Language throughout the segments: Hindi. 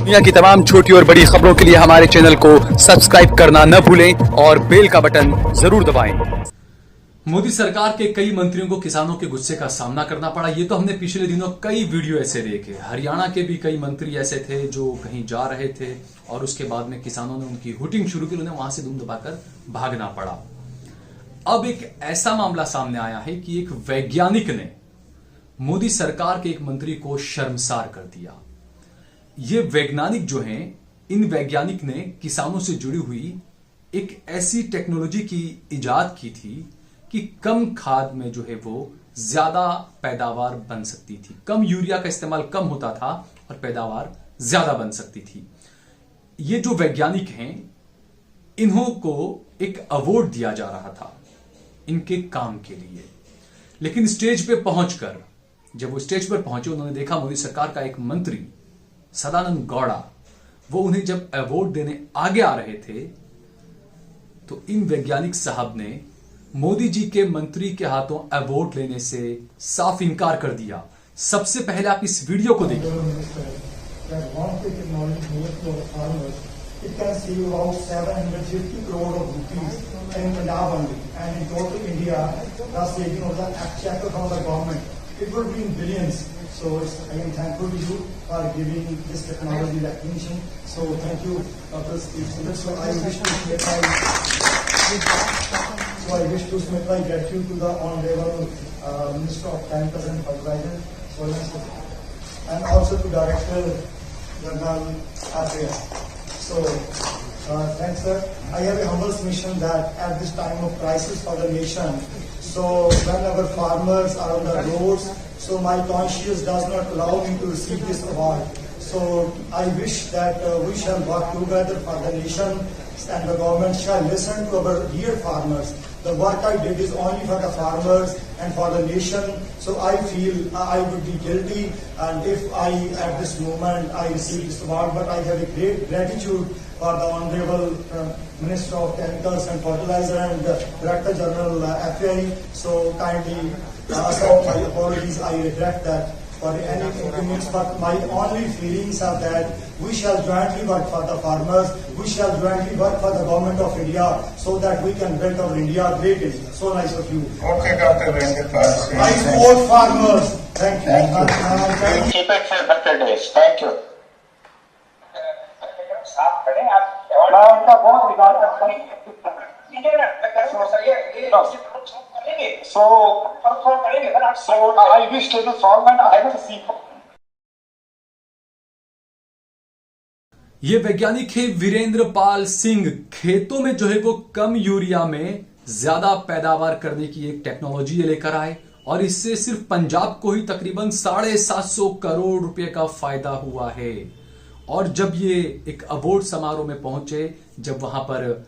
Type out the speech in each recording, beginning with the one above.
दुनिया की तमाम छोटी और बड़ी खबरों के लिए हमारे चैनल को सब्सक्राइब करना न भूलें और बेल का बटन जरूर दबाएं। मोदी सरकार के कई मंत्रियों को किसानों के गुस्से का सामना करना पड़ा। ये तो हमने पिछले दिनों कई वीडियो ऐसे देखे। हरियाणा के भी कई मंत्री ऐसे थे जो कहीं जा रहे थे और उसके बाद में किसानों ने उनकी हुटिंग शुरू की, उन्हें वहां से धूम दबाकर भागना पड़ा। अब एक ऐसा मामला सामने आया है कि एक वैज्ञानिक ने मोदी सरकार के एक मंत्री को शर्मसार कर दिया। ये वैज्ञानिक जो हैं, इन वैज्ञानिक ने किसानों से जुड़ी हुई एक ऐसी टेक्नोलॉजी की इजाद की थी कि कम खाद में जो है वो ज्यादा पैदावार बन सकती थी। कम यूरिया का इस्तेमाल कम होता था और पैदावार ज्यादा बन सकती थी। ये जो वैज्ञानिक हैं, इन्हों को एक अवार्ड दिया जा रहा था इनके काम के लिए। लेकिन स्टेज पे पहुंचकर जब वो स्टेज पर पहुंचे, उन्होंने देखा मोदी सरकार का एक मंत्री सदानंद गौड़ा, वो उन्हें जब अवार्ड देने आगे आ रहे थे तो इन वैज्ञानिक साहब ने मोदी जी के मंत्री के हाथों अवार्ड लेने से साफ इनकार कर दिया। सबसे पहले आप इस वीडियो को देखिए। It would be in billions. So I am thankful to you for giving this technology recognition. So thank you, Dr. Steve Smith. So I wish to submit my gratitude to the Honorable Minister of Chemicals and Fertilizers, and also to Director General Atria. So thanks, sir. I have a humble submission that at this time of crisis for the nation, so when our farmers are on the roads, so my conscience does not allow me to receive this award. So I wish that we shall work together for the nation and the government shall listen to our dear farmers. The work I did is only for the farmers and for the nation. So I feel I would be guilty, and if I at this moment I receive this award, but I have a great gratitude for the Honorable Minister of Chemicals and Fertilizer and Director General FAI. So kindly accept my apologies. I regret that for any inconvenience, but my only feelings are that we shall jointly work for the farmers, we shall jointly work for the government of India, so that we can build our India greatly. So nice of you. Okay, Dr. Venkat. I support farmers. Thank you. Thank you. Keep it for better days. Thank you. उनका बहुत रिकॉर्ड करता हूँ। So I wish to the song and I will see. ये वैज्ञानिक है वीरेंद्र पाल सिंह। खेतों में जो है वो कम यूरिया में ज्यादा पैदावार करने की एक टेक्नोलॉजी लेकर आए और इससे सिर्फ पंजाब को ही तकरीबन 750 करोड़ रुपए का फायदा हुआ है। और जब ये एक अवार्ड समारोह में पहुंचे, जब वहां पर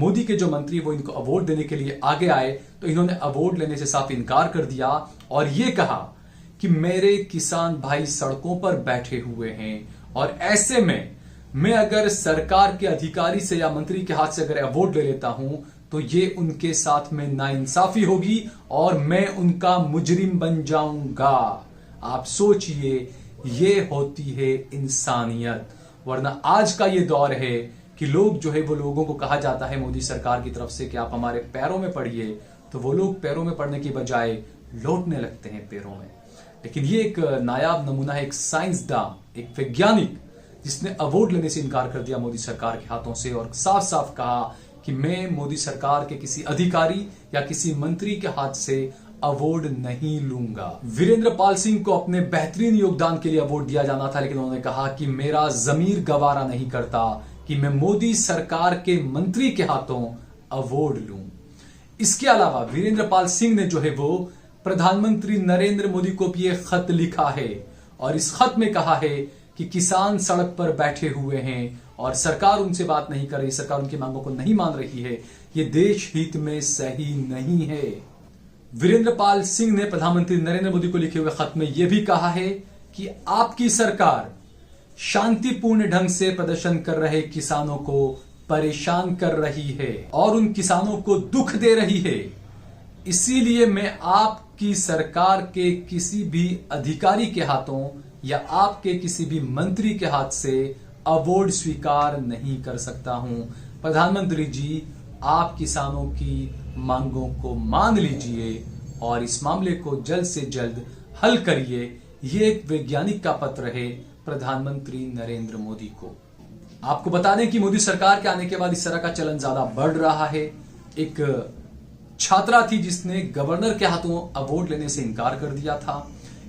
मोदी के जो मंत्री वो इनको अवार्ड देने के लिए आगे आए, तो इन्होंने अवार्ड लेने से साफ इनकार कर दिया और ये कहा कि मेरे किसान भाई सड़कों पर बैठे हुए हैं और ऐसे में मैं अगर सरकार के अधिकारी से या मंत्री के हाथ से अगर अवार्ड ले लेता हूं तो ये उनके साथ में नाइंसाफी होगी और मैं उनका मुजरिम बन जाऊंगा। आप सोचिए, ये होती है इंसानियत। वरना आज का ये दौर है कि लोग जो है वो लोगों को कहा जाता है मोदी सरकार की तरफ से कि आप हमारे पैरों में पड़िए, तो वो लोग पैरों में पड़ने की बजाय लौटने लगते हैं पैरों में। लेकिन ये एक नायाब नमूना है, एक साइंसदान, एक वैज्ञानिक जिसने अवार्ड लेने से इनकार कर दिया मोदी सरकार के हाथों से और साफ साफ कहा कि मैं मोदी सरकार के किसी अधिकारी या किसी मंत्री के हाथ से अवार्ड नहीं लूंगा। वीरेंद्र पाल सिंह को अपने बेहतरीन योगदान के लिए अवार्ड दिया जाना था, लेकिन उन्होंने कहा कि मेरा जमीर गवारा नहीं करता कि मैं मोदी सरकार के मंत्री के हाथों अवार्ड लूं। इसके अलावा वीरेंद्र पाल सिंह ने जो है वो प्रधानमंत्री नरेंद्र मोदी को भी एक खत लिखा है और इस खत में कहा है कि किसान सड़क पर बैठे हुए हैं और सरकार उनसे बात नहीं कर रही, सरकार उनकी मांगों को नहीं मान रही है। ये देश हित में सही नहीं है। वीरेंद्र पाल सिंह ने प्रधानमंत्री नरेंद्र मोदी को लिखे हुए खत में यह भी कहा है कि आपकी सरकार शांतिपूर्ण ढंग से प्रदर्शन कर रहे किसानों को परेशान कर रही है और उन किसानों को दुख दे रही है। इसीलिए मैं आपकी सरकार के किसी भी अधिकारी के हाथों या आपके किसी भी मंत्री के हाथ से अवार्ड स्वीकार नहीं कर सकता हूं। प्रधानमंत्री जी, आप किसानों की मांगों को मान लीजिए और इस मामले को जल्द से जल्द हल करिए। ये एक वैज्ञानिक का पत्र है प्रधानमंत्री नरेंद्र मोदी को। आपको बता दें कि मोदी सरकार के आने के बाद इस तरह का चलन ज्यादा बढ़ रहा है। एक छात्रा थी जिसने गवर्नर के हाथों अवार्ड लेने से इनकार कर दिया था।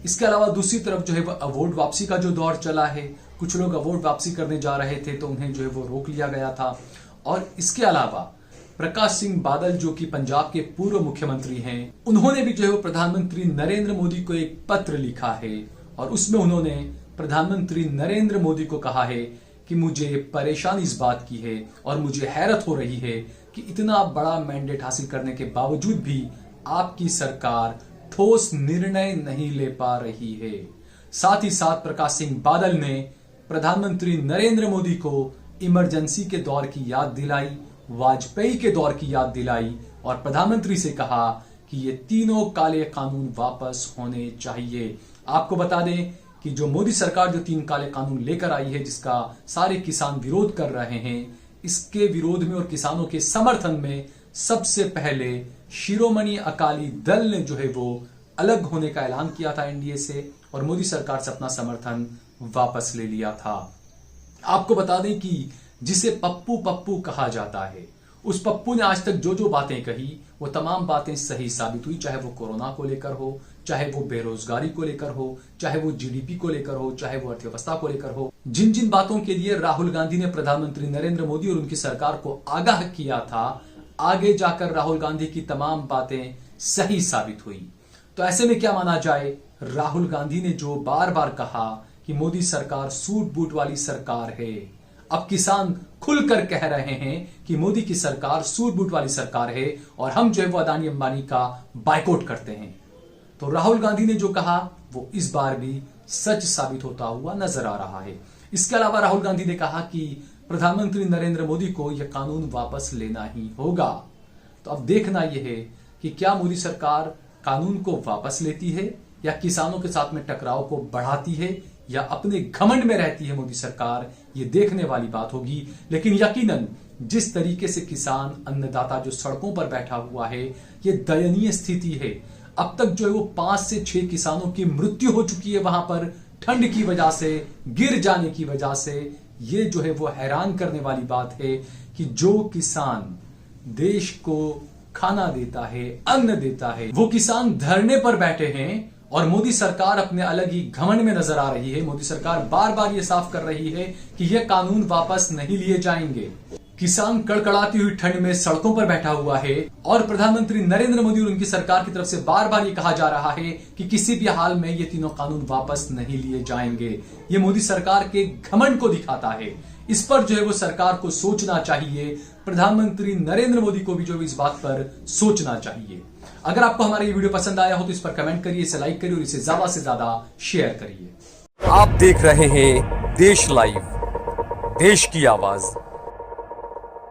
इसके अलावा दूसरी तरफ जो है वह अवार्ड वापसी का जो दौर चला है, कुछ लोग अवार्ड वापसी करने जा रहे थे तो उन्हें जो है वो रोक लिया गया था। और इसके अलावा प्रकाश सिंह बादल जो कि पंजाब के पूर्व मुख्यमंत्री हैं, उन्होंने भी जो है वो प्रधानमंत्री नरेंद्र मोदी को एक पत्र लिखा है और उसमें उन्होंने प्रधानमंत्री नरेंद्र मोदी को कहा है कि मुझे परेशानी इस बात की है और मुझे हैरत हो रही है कि इतना बड़ा मैंडेट हासिल करने के बावजूद भी आपकी सरकार ठोस निर्णय नहीं ले पा रही है। साथ ही साथ प्रकाश सिंह बादल ने प्रधानमंत्री नरेंद्र मोदी को इमरजेंसी के दौर की याद दिलाई, वाजपेयी के दौर की याद दिलाई और प्रधानमंत्री से कहा कि ये तीनों काले कानून वापस होने चाहिए। आपको बता दें कि जो मोदी सरकार जो 3 काले कानून लेकर आई है, जिसका सारे किसान विरोध कर रहे हैं, इसके विरोध में और किसानों के समर्थन में सबसे पहले शिरोमणि अकाली दल ने जो है वो अलग होने का ऐलान किया था एनडीए से और मोदी सरकार से अपना समर्थन वापस ले लिया था। आपको बता दें कि जिसे पप्पू पप्पू कहा जाता है, उस पप्पू ने आज तक जो जो बातें कही वो तमाम बातें सही साबित हुई, चाहे वो कोरोना को लेकर हो, चाहे वो बेरोजगारी को लेकर हो, चाहे वो जीडीपी को लेकर हो, चाहे वो अर्थव्यवस्था को लेकर हो। जिन जिन बातों के लिए राहुल गांधी ने प्रधानमंत्री नरेंद्र मोदी और उनकी सरकार को आगाह किया था, आगे जाकर राहुल गांधी की तमाम बातें सही साबित हुई। तो ऐसे में क्या माना जाए, राहुल गांधी ने जो बार बार कहा कि मोदी सरकार सूट बूट वाली सरकार है, अब किसान खुलकर कह रहे हैं कि मोदी की सरकार सूट बूट वाली सरकार है और हम जो है वो अदानी अंबानी का बायकॉट करते हैं। तो राहुल गांधी ने जो कहा वो इस बार भी सच साबित होता हुआ नजर आ रहा है। इसके अलावा राहुल गांधी ने कहा कि प्रधानमंत्री नरेंद्र मोदी को यह कानून वापस लेना ही होगा। तो अब देखना यह है कि क्या मोदी सरकार कानून को वापस लेती है या किसानों के साथ में टकराव को बढ़ाती है या अपने घमंड में रहती है मोदी सरकार, ये देखने वाली बात होगी। लेकिन यकीनन जिस तरीके से किसान अन्नदाता जो सड़कों पर बैठा हुआ है, ये दयनीय स्थिति है। अब तक जो है वो 5 से 6 किसानों की मृत्यु हो चुकी है वहां पर ठंड की वजह से, गिर जाने की वजह से। ये जो है वो हैरान करने वाली बात है कि जो किसान देश को खाना देता है, अन्न देता है, वो किसान धरने पर बैठे हैं और मोदी सरकार अपने अलग ही घमंड में नजर आ रही है। मोदी सरकार बार बार ये साफ कर रही है कि ये कानून वापस नहीं लिए जाएंगे। किसान कड़कड़ाती हुई ठंड में सड़कों पर बैठा हुआ है और प्रधानमंत्री नरेंद्र मोदी और उनकी सरकार की तरफ से बार बार ये कहा जा रहा है कि किसी भी हाल में ये तीनों कानून वापस नहीं लिए जाएंगे। ये मोदी सरकार के घमंड को दिखाता है। इस पर जो है वो सरकार को सोचना चाहिए, प्रधानमंत्री नरेंद्र मोदी को भी जो इस बात पर सोचना चाहिए। अगर आपको हमारा ये वीडियो पसंद आया हो तो इस पर कमेंट करिए, इसे लाइक करिए और इसे ज्यादा से ज्यादा शेयर करिए। आप देख रहे हैं देश लाइव, देश की आवाज।